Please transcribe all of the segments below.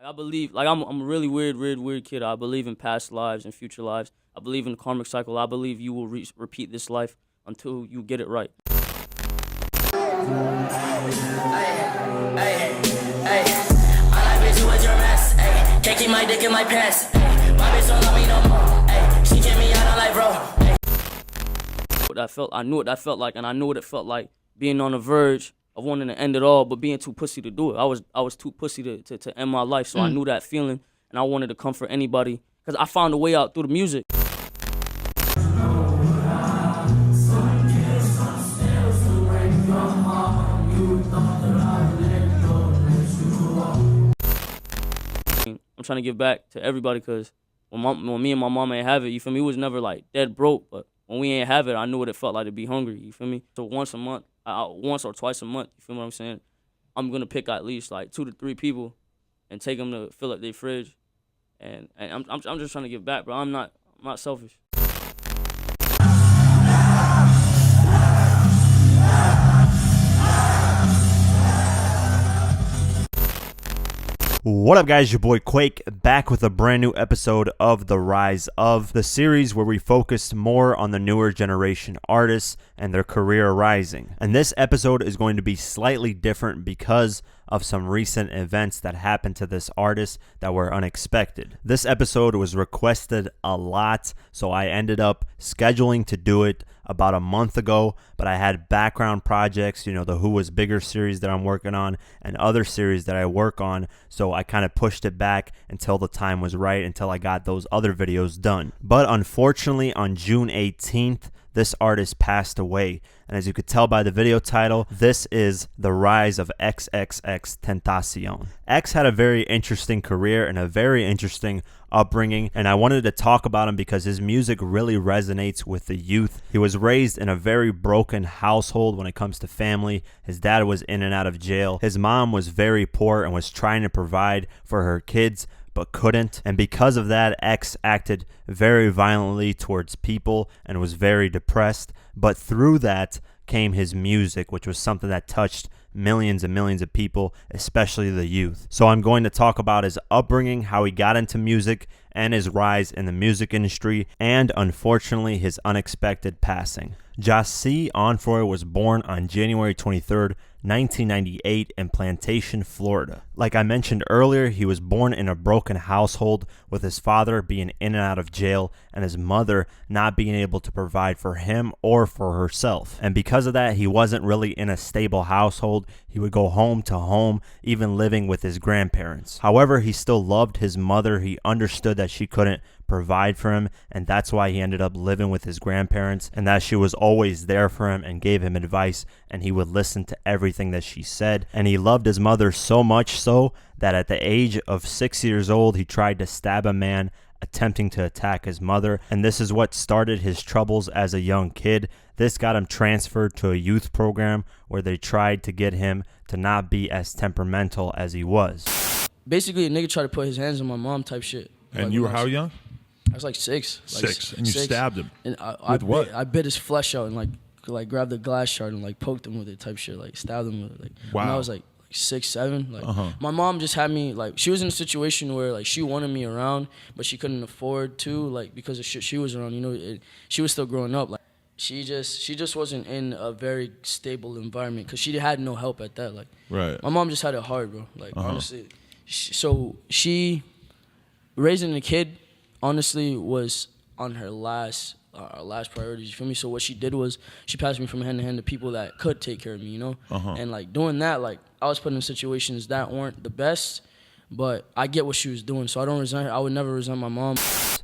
I believe, like I'm a really weird kid. I believe in past lives and future lives. I believe in the karmic cycle. I believe you will repeat this life until you get it right. Can't keep my dick in my pants. My bitch don't love me no more. She get me out of life, bro. What I felt, I knew what that felt like, and I knew what it felt like being on the verge of wanting to end it all, but being too pussy to do it. I was too pussy to end my life, so I knew that feeling, and I wanted to comfort anybody, because I found a way out through the music. I'm trying to give back to everybody, because when me and my mom ain't have it, you feel me, we was never like dead broke, but when we ain't have it, I knew what it felt like to be hungry, you feel me? So once or twice a month, you feel what I'm saying, I'm gonna pick at least like 2 to 3 people and take them to fill up their fridge, and I'm just trying to give back, bro. I'm not selfish. What up, guys? Your boy Quake back with a brand new episode of the Rise of, the series where we focus more on the newer generation artists and their career rising. And this episode is going to be slightly different because of some recent events that happened to this artist that were unexpected. This episode was requested a lot, so I ended up scheduling to do it about a month ago, but I had background projects, you know, the Who Was Bigger series that I'm working on and other series that I work on, so I kind of pushed it back until the time was right, until I got those other videos done. But unfortunately, on June 18th, this artist passed away, and as you could tell by the video title, this is The Rise of Xxxtentacion. X had a very interesting career and a very interesting upbringing, and I wanted to talk about him because his music really resonates with the youth. He was raised in a very broken household when it comes to family. His dad was in and out of jail. His mom was very poor and was trying to provide for her kids, but couldn't, and because of that, X acted very violently towards people and was very depressed. But through that came his music, which was something that touched millions and millions of people, especially the youth. So I'm going to talk about his upbringing, how he got into music, and his rise in the music industry, and unfortunately his unexpected passing. Jaci Onfroy was born on January 23rd, 1998 in Plantation, Florida. Like I mentioned earlier, he was born in a broken household, with his father being in and out of jail and his mother not being able to provide for him or for herself. And because of that, he wasn't really in a stable household. He would go home to home, even living with his grandparents. However, he still loved his mother. He understood that she couldn't provide for him, and that's why he ended up living with his grandparents, and that she was always there for him and gave him advice, and he would listen to everything that she said. And he loved his mother so much so that at the age of 6 years old, he tried to stab a man attempting to attack his mother, and this is what started his troubles as a young kid. This got him transferred to a youth program where they tried to get him to not be as temperamental as he was. Basically, a nigga tried to put his hands on my mom type shit. And like, you were how young? I was like 6. And you stabbed him. And with what? I bit his flesh out and like grabbed the glass shard and like poked him with it type shit, like stabbed him with it. Like, wow. When I was like 6, 7. Like my mom just had me, like, she was in a situation where like she wanted me around, but she couldn't afford to, like, because of shit she was around. You know, she was still growing up. Like she just wasn't in a very stable environment because she had no help at that. Like, right. My mom just had it hard, bro. Like honestly, so she raising a kid, honestly, was on her last priorities, you feel me? So what she did was she passed me from hand to hand to people that could take care of me, you know? And like doing that, like I was put in situations that weren't the best, but I get what she was doing, so I don't resent her. I would never resent my mom.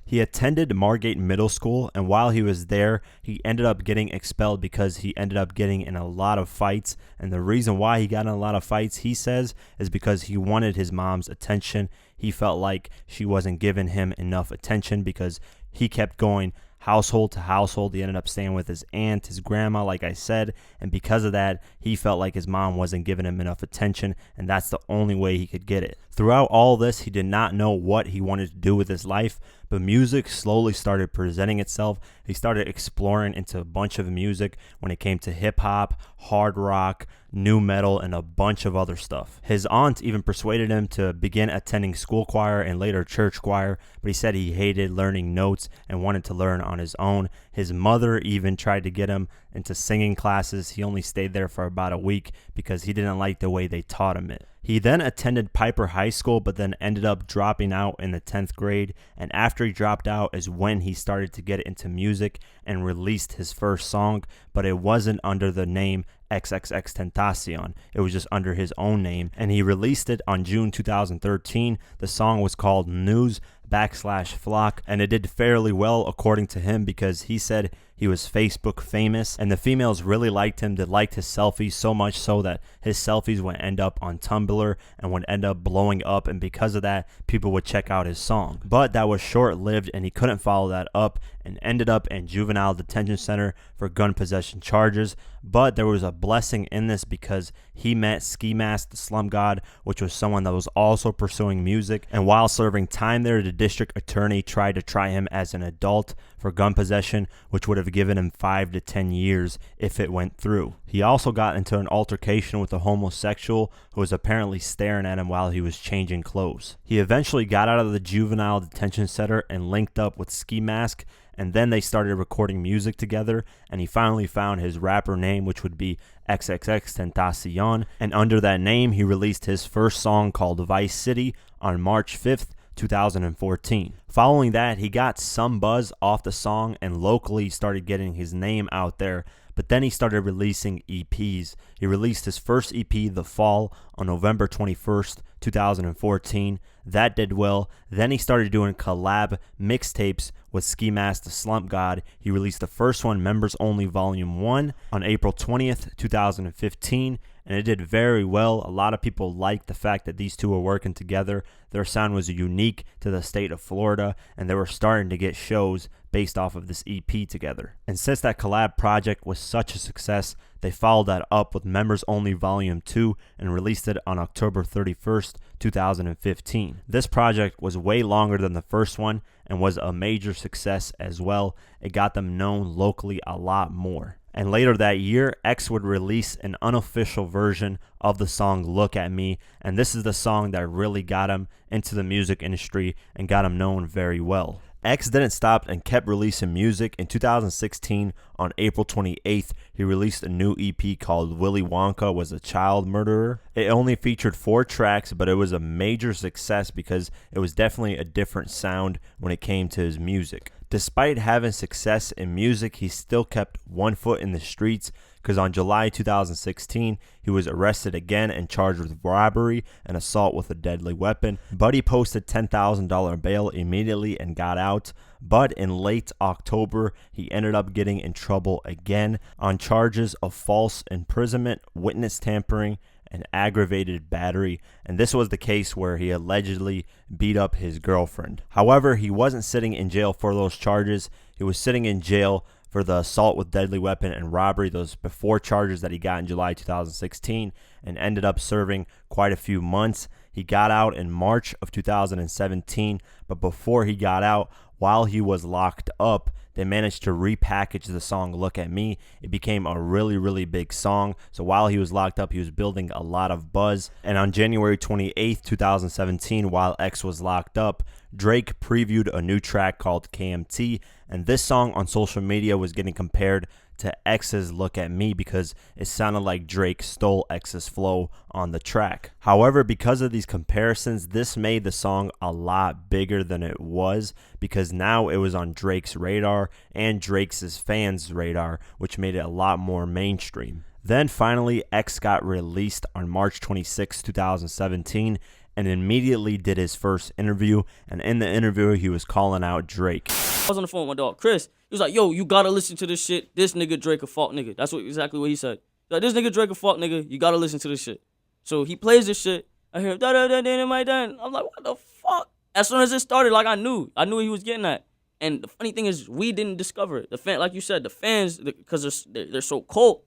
He attended Margate Middle School, and while he was there, he ended up getting expelled because he ended up getting in a lot of fights. And the reason why he got in a lot of fights, he says, is because he wanted his mom's attention. He felt like she wasn't giving him enough attention because he kept going household to household. He ended up staying with his aunt, his grandma, like I said, and because of that, he felt like his mom wasn't giving him enough attention, and that's the only way he could get it. Throughout all this, he did not know what he wanted to do with his life, but music slowly started presenting itself. He started exploring into a bunch of music when it came to hip-hop, hard rock, new metal, and a bunch of other stuff. His aunt even persuaded him to begin attending school choir and later church choir, but he said he hated learning notes and wanted to learn on his own. His mother even tried to get him into singing classes. He only stayed there for about a week because he didn't like the way they taught him it. He then attended Piper High School, but then ended up dropping out in the 10th grade. And after he dropped out is when he started to get into music and released his first song, but it wasn't under the name Xxxtentacion. It was just under his own name, and he released it on June 2013. The song was called News/Flock, and it did fairly well according to him because he said he was Facebook famous, and the females really liked him. They liked his selfies so much so that his selfies would end up on Tumblr and would end up blowing up, and because of that, people would check out his song. But that was short-lived, and he couldn't follow that up and ended up in juvenile detention center for gun possession charges. But there was a blessing in this because he met Ski Mask the Slum God, which was someone that was also pursuing music, and while serving time there, the district attorney tried to try him as an adult for gun possession, which would have given him 5 to 10 years if it went through. He also got into an altercation with a homosexual who was apparently staring at him while he was changing clothes. He eventually got out of the juvenile detention center and linked up with Ski Mask, and then they started recording music together, and he finally found his rapper name, which would be Xxxtentacion, and under that name, he released his first song called Vice City on March 5th, 2014. Following that, he got some buzz off the song and locally started getting his name out there, but then he started releasing EPs. He released his first EP, The Fall, on November 21st, 2014. That did well. Then he started doing collab mixtapes with Ski Mask the Slump God. He released the first one, Members Only Volume 1, on April 20th, 2015, and it did very well. A lot of people liked the fact that these two were working together. Their sound was unique to the state of Florida, and they were starting to get shows based off of this EP together. And since that collab project was such a success, they followed that up with Members Only Volume 2 and released it on October 31st, 2015. This project was way longer than the first one and was a major success as well. It got them known locally a lot more. And later that year, X would release an unofficial version of the song Look at Me, and this is the song that really got him into the music industry and got him known very well. X didn't stop and kept releasing music. In 2016, on April 28th, he released a new EP called Willy Wonka Was a Child Murderer. It only featured 4 tracks, but it was a major success because it was definitely a different sound when it came to his music. Despite having success in music, he still kept one foot in the streets because on July 2016, he was arrested again and charged with robbery and assault with a deadly weapon. But he posted $10,000 bail immediately and got out. But in late October, he ended up getting in trouble again on charges of false imprisonment, witness tampering, and aggravated battery, and this was the case where he allegedly beat up his girlfriend. However, he wasn't sitting in jail for those charges. He was sitting in jail for the assault with deadly weapon and robbery, those before charges that he got in July 2016, and ended up serving quite a few months. He got out in March of 2017, but before he got out, while he was locked up, they managed to repackage the song Look at Me. It became a really, really big song. So while he was locked up, he was building a lot of buzz. And on January 28th, 2017, while X was locked up, Drake previewed a new track called KMT. And this song on social media was getting compared to X's Look at Me because it sounded like Drake stole X's flow on the track. However, because of these comparisons, this made the song a lot bigger than it was because now it was on Drake's radar and Drake's fans' radar, which made it a lot more mainstream. Then finally, X got released on March 26, 2017, and immediately did his first interview, and in the interview, he was calling out Drake. I was on the phone with my dog, Chris. He was like, yo, you gotta listen to this shit. This nigga Drake a fuck nigga. That's exactly what he said. Like, this nigga Drake a fuck nigga. You gotta listen to this shit. So he plays this shit. I hear da-da-da-da-da-da. I'm like, what the fuck? As soon as it started, like, I knew what he was getting at. And the funny thing is, we didn't discover it. The fan, like you said, the fans, because they're so cold,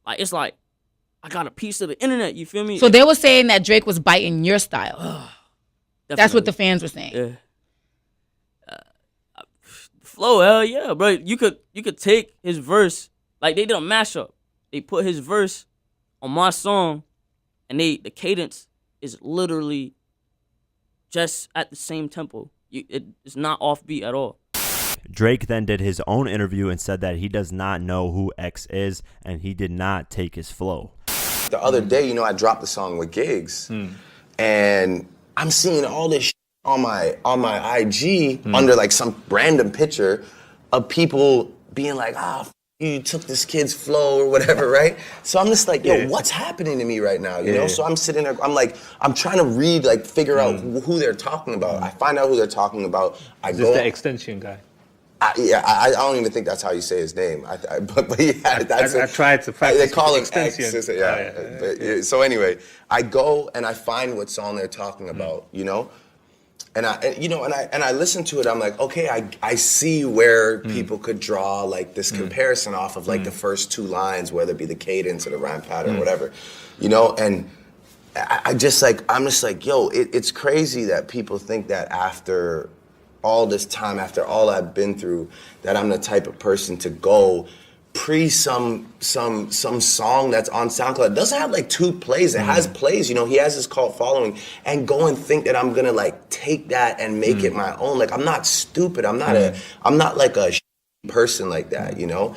like, it's like, I got a piece of the internet, you feel me? So they were saying that Drake was biting your style. That's what the fans were saying. Yeah. flow, hell yeah, bro. You could take his verse, like they did a mashup. They put his verse on my song, and the cadence is literally just at the same tempo. It's not offbeat at all. Drake then did his own interview and said that he does not know who X is, and he did not take his flow. The other day, you know, I dropped the song with Gigs, and I'm seeing all this shit on my IG under like some random picture of people being like, you took this kid's flow or whatever, right? So I'm just like, yo, what's happening to me right now, you know? So I'm sitting there, I'm trying to read, like, figure out who they're talking about. I find out who they're talking about. Is this the extension guy? I don't even think that's how you say his name. But yeah, that's I tried to practice. They call him extension. X. Yeah. So anyway, I go and I find what song they're talking about, you know? And I listen to it. I'm like, okay, I see where people could draw like this comparison off of like the first two lines, whether it be the cadence or the rhyme pattern, or whatever, you know. And I'm just like, yo, it's crazy that people think that after all this time, after all I've been through, that I'm the type of person to go some song that's on SoundCloud. It doesn't have like 2 plays. It has plays, you know, he has his cult following, and go and think that I'm gonna like take that and make it my own. Like, I'm not stupid. I'm not like a person like that, you know?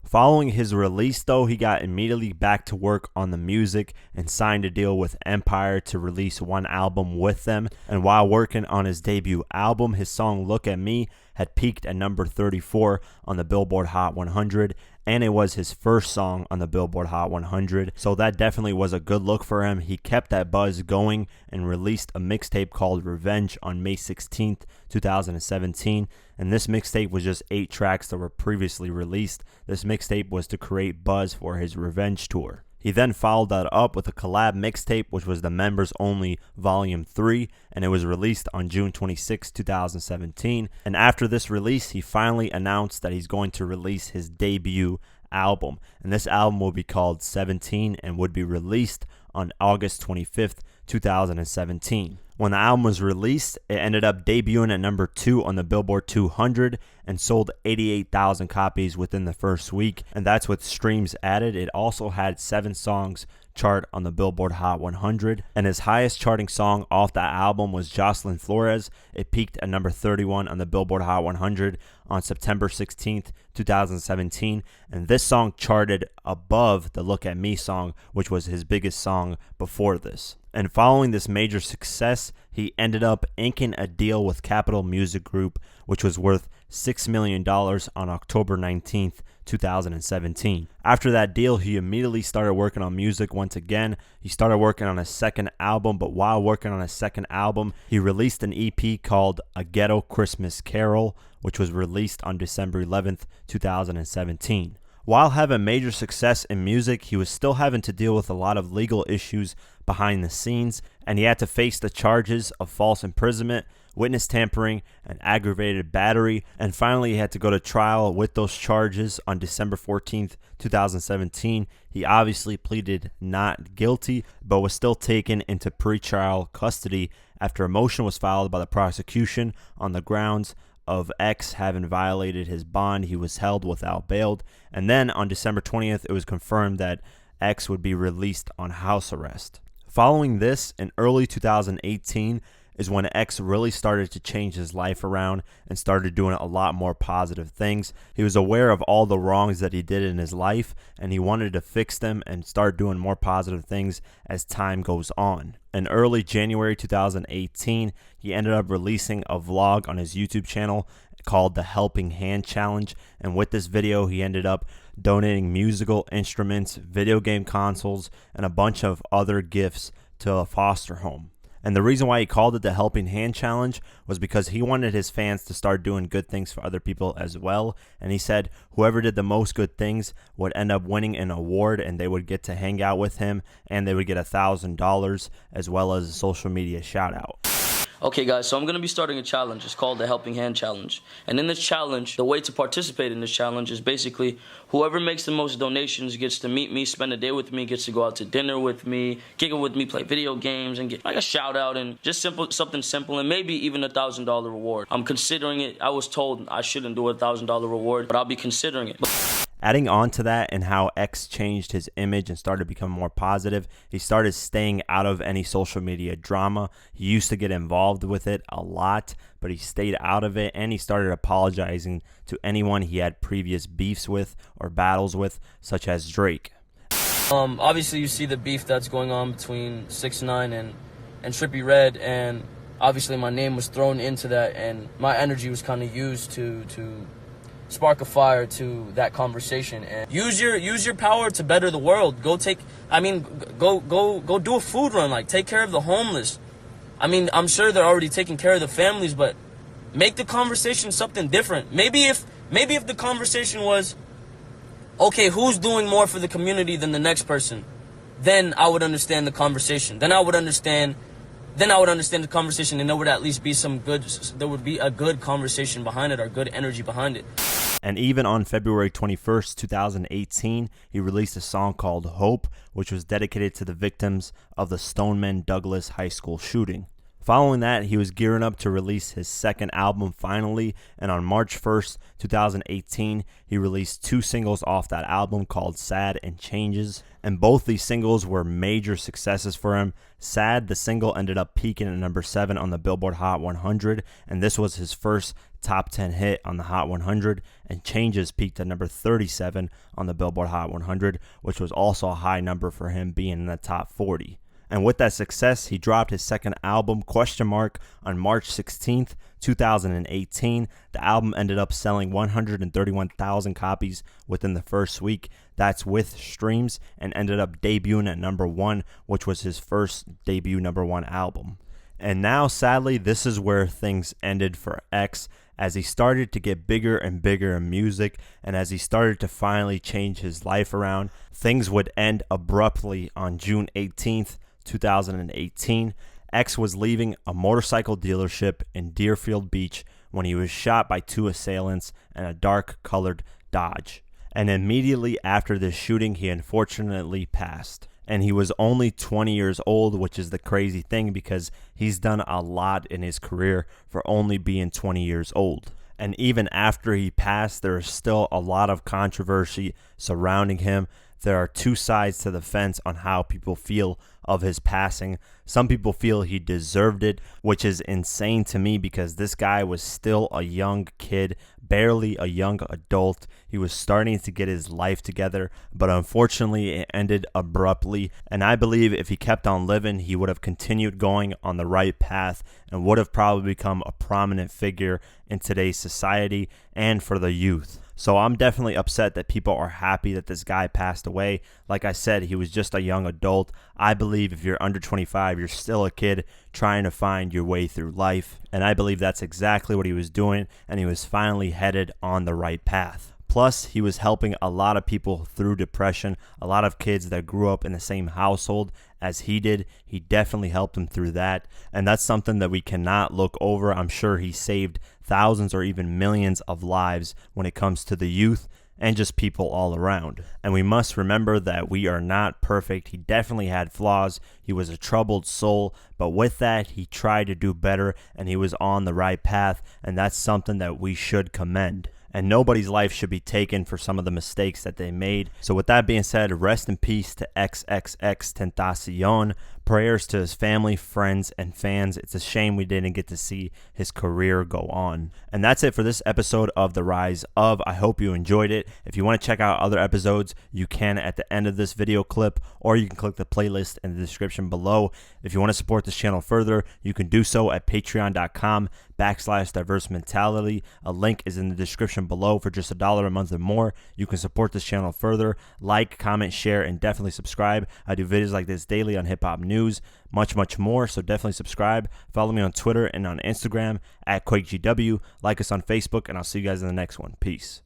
Following his release, though, he got immediately back to work on the music and signed a deal with Empire to release 1 album with them. And while working on his debut album, his song Look at Me had peaked at number 34 on the Billboard Hot 100, and it was his first song on the Billboard Hot 100, so that definitely was a good look for him. He kept that buzz going and released a mixtape called Revenge on May 16th, 2017, and this mixtape was just 8 tracks that were previously released. This mixtape was to create buzz for his Revenge tour. He then followed that up with a collab mixtape, which was the Members Only Volume 3, and it was released on June 26, 2017. And after this release, he finally announced that he's going to release his debut album. And this album will be called 17 and would be released on August 25th, 2017. When the album was released, it ended up debuting at number 2 on the Billboard 200 and sold 88,000 copies within the first week, and that's with streams added. It also had 7 songs chart on the Billboard Hot 100, and his highest charting song off that album was Jocelyn Flores. It peaked at number 31 on the Billboard Hot 100 on September 16th, 2017, and this song charted above the Look at Me song, which was his biggest song before this. And following this major success, he ended up inking a deal with Capitol Music Group, which was worth $6 million on October 19th, 2017. After that deal, he immediately started working on music once again. He started working on a second album, but while working on a second album, he released an EP called A Ghetto Christmas Carol, which was released on December 11th, 2017. While having major success in music, he was still having to deal with a lot of legal issues behind the scenes, and he had to face the charges of false imprisonment, witness tampering, and aggravated battery, and finally he had to go to trial with those charges on December 14th, 2017. He obviously pleaded not guilty, but was still taken into pretrial custody after a motion was filed by the prosecution on the grounds of X having violated his bond. He was held without bail, and then on December 20th, it was confirmed that X would be released on house arrest. Following this, in early 2018, is when X really started to change his life around and started doing a lot more positive things. He was aware of all the wrongs that he did in his life, and he wanted to fix them and start doing more positive things as time goes on. In early January 2018, he ended up releasing a vlog on his YouTube channel called the Helping Hand Challenge, and with this video, he ended up donating musical instruments, video game consoles, and a bunch of other gifts to a foster home. And the reason why he called it the Helping Hand Challenge was because he wanted his fans to start doing good things for other people as well. And he said whoever did the most good things would end up winning an award, and they would get to hang out with him, and they would get $1,000 as well as a social media shout out. Okay, guys, so I'm going to be starting a challenge. It's called the Helping Hand Challenge. And in this challenge, the way to participate in this challenge is basically whoever makes the most donations gets to meet me, spend a day with me, gets to go out to dinner with me, kick it with me, play video games, and get like a shout out and just something simple, and maybe even $1,000 reward. I'm considering it. I was told I shouldn't do a $1,000 reward, but I'll be considering it. Adding on to that and how X changed his image and started becoming more positive, he started staying out of any social media drama. He used to get involved with it a lot, but he stayed out of it, and he started apologizing to anyone he had previous beefs with or battles with, such as Drake. Obviously, you see the beef that's going on between 6ix9ine and Trippie Redd, and obviously my name was thrown into that, and my energy was kind of used to spark a fire to that conversation. And use your power to better the world. Go do a food run, like take care of the homeless. I mean, I'm sure they're already taking care of the families, but make the conversation something different. Maybe if the conversation was, okay, who's doing more for the community than the next person, then I would understand the conversation. Then I would understand the conversation, and there would at least be a good conversation behind it, or good energy behind it. And even on February 21st, 2018, he released a song called Hope, which was dedicated to the victims of the Stoneman Douglas High School shooting. Following that, he was gearing up to release his second album finally, and on March 1st, 2018, he released 2 singles off that album called Sad and Changes, and both these singles were major successes for him. Sad, the single, ended up peaking at number 7 on the Billboard Hot 100, and this was his first top 10 hit on the Hot 100, and Changes peaked at number 37 on the Billboard Hot 100, which was also a high number for him, being in the top 40. And with that success, he dropped his second album, Question Mark, on March 16th, 2018. The album ended up selling 131,000 copies within the first week. That's with streams, and ended up debuting at number 1, which was his first debut number 1 album. And now, sadly, this is where things ended for X, as he started to get bigger and bigger in music, and as he started to finally change his life around. Things would end abruptly on June 18th, 2018. X was leaving a motorcycle dealership in Deerfield Beach when he was shot by 2 assailants in a dark-colored Dodge. And immediately after this shooting, he unfortunately passed. And he was only 20 years old, which is the crazy thing because he's done a lot in his career for only being 20 years old. And even after he passed, there is still a lot of controversy surrounding him. There are 2 sides to the fence on how people feel of his passing. Some people feel he deserved it, which is insane to me because this guy was still a young kid, barely a young adult. He was starting to get his life together, but unfortunately it ended abruptly. And I believe if he kept on living, he would have continued going on the right path and would have probably become a prominent figure in today's society and for the youth. So I'm definitely upset that people are happy that this guy passed away. Like I said, he was just a young adult. I believe if you're under 25, you're still a kid trying to find your way through life. And I believe that's exactly what he was doing, and he was finally headed on the right path. Plus, he was helping a lot of people through depression, a lot of kids that grew up in the same household as he did. He definitely helped them through that, and that's something that we cannot look over. I'm sure he saved thousands or even millions of lives when it comes to the youth and just people all around. And we must remember that we are not perfect. He definitely had flaws. He was a troubled soul, but with that, he tried to do better, and he was on the right path, and that's something that we should commend. And nobody's life should be taken for some of the mistakes that they made. So with that being said, rest in peace to Xxxtentacion. Prayers to his family, friends, and fans. It's a shame we didn't get to see his career go on. And that's it for this episode of The Rise Of. I hope you enjoyed it. If you want to check out other episodes, you can at the end of this video clip, or you can click the playlist in the description below. If you want to support this channel further, you can do so at patreon.com/diverse mentality. A link is in the description below. For just $1 a month or more, you can support this channel further. Like, comment, share, and definitely subscribe. I do videos like this daily on hip-hop news, much more, so definitely subscribe. Follow me on Twitter and on Instagram at QuakeGW. Like us on Facebook, and I'll see you guys in the next one. Peace.